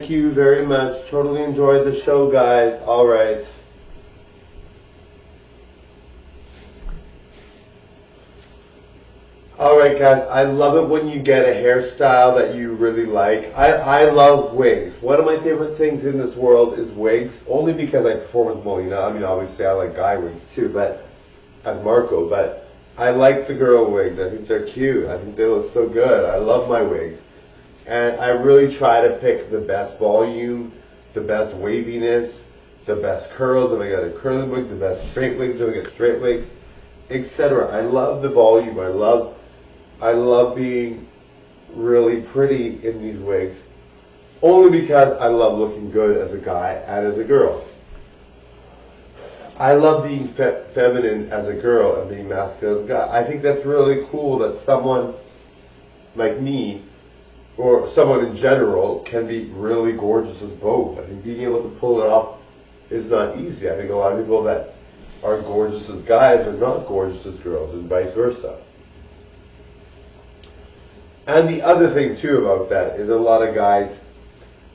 Thank you very much. Totally enjoyed the show, guys. All right. Alright guys, I love it when you get a hairstyle that you really like. I love wigs. One of my favorite things in this world is wigs, only because I perform with Molina. I mean, obviously I like guy wigs too, but as Marco, but I like the girl wigs. I think they're cute. I think they look so good. I love my wigs. And I really try to pick the best volume, the best waviness, the best curls if I got a curly wig, the best straight wigs if I get straight wigs, etc. I love the volume. I love being really pretty in these wigs, only because I love looking good as a guy and as a girl. I love being feminine as a girl and being masculine as a guy. I think that's really cool that someone like me, or someone in general, can be really gorgeous as both. I think being able to pull it off is not easy. I think a lot of people that are gorgeous as guys are not gorgeous as girls, and vice versa. And the other thing too about that is a lot of guys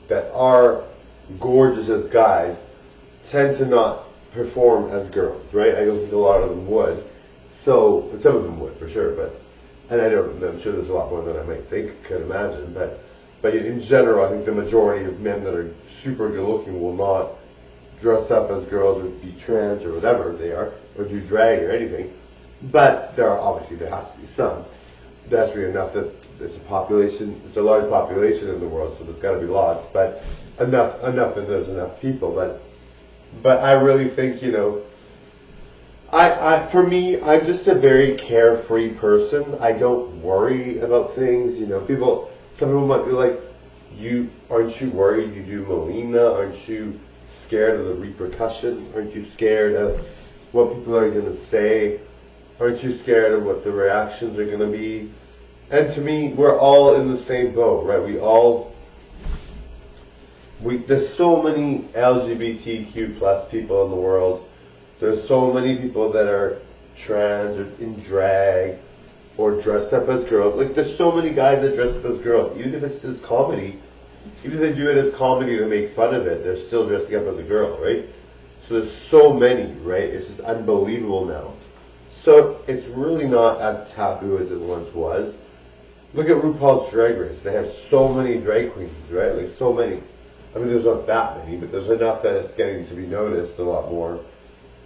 that are gorgeous as guys tend to not perform as girls, right? I don't think a lot of them would. So, some of them would for sure, and I'm sure there's a lot more than I might think, could imagine, but in general, I think the majority of men that are super good looking will not dress up as girls or be trans or whatever they are, or do drag or anything. But there has to be some. There has to be enough that it's a large population in the world, so there's got to be lots, but enough that there's enough people. But I really think, for me, I'm just a very carefree person. I don't worry about things. Some people might be like, aren't you worried you do Molina? Aren't you scared of the repercussion? Aren't you scared of what people are going to say? Aren't you scared of what the reactions are going to be? And to me, we're all in the same boat, right? There's so many LGBTQ plus people in the world. There's so many people that are trans or in drag or dressed up as girls. Like, there's so many guys that dress up as girls. Even if it's just comedy, even if they do it as comedy to make fun of it, they're still dressing up as a girl, right? So there's so many, right? It's just unbelievable now. So it's really not as taboo as it once was. Look at RuPaul's Drag Race. They have so many drag queens, right? Like, so many. I mean, there's not that many, but there's enough that it's getting to be noticed a lot more.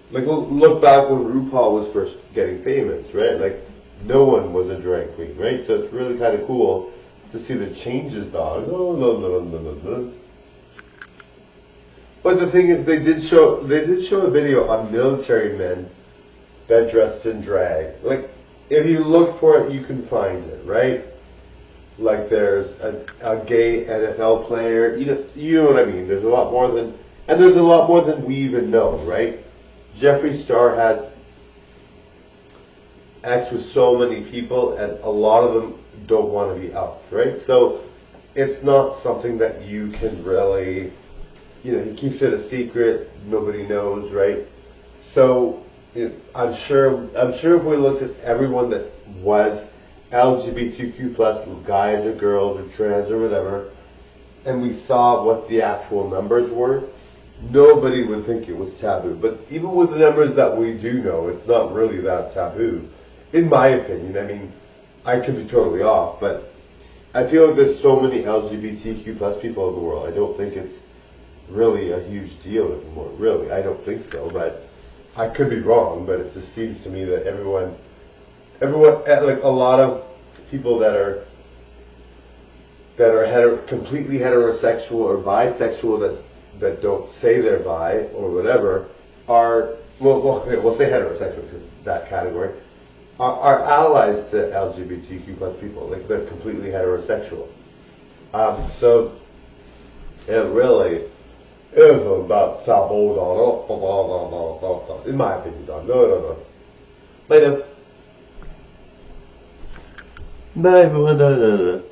Like, look back when RuPaul was first getting famous, right? Like, no one was a drag queen, right? So it's really kind of cool to see the changes, dog. But the thing is, they did show a video on military men that dressed in drag. Like, if you look for it, you can find it, right? Like, there's a gay NFL player. You know what I mean? There's a lot more than we even know, right? Jeffree Star has acts with so many people, and a lot of them don't want to be out, right? So it's not something that you can really, he keeps it a secret. Nobody knows, right? So I'm sure if we looked at everyone that was LGBTQ plus, guys or girls or trans or whatever, and we saw what the actual numbers were, nobody would think it was taboo. But even with the numbers that we do know, it's not really that taboo, in my opinion. I mean, I could be totally off, but I feel like there's so many LGBTQ plus people in the world. I don't think it's really a huge deal anymore. Really, I don't think so. But I could be wrong. But it just seems to me that everyone, like a lot of people that are completely heterosexual or bisexual that don't say they're bi or whatever are, we'll say heterosexual because that category, are allies to LGBTQ plus people. Like, they're completely heterosexual. So it really is about taboo, in my opinion. No. Later. Bye everyone.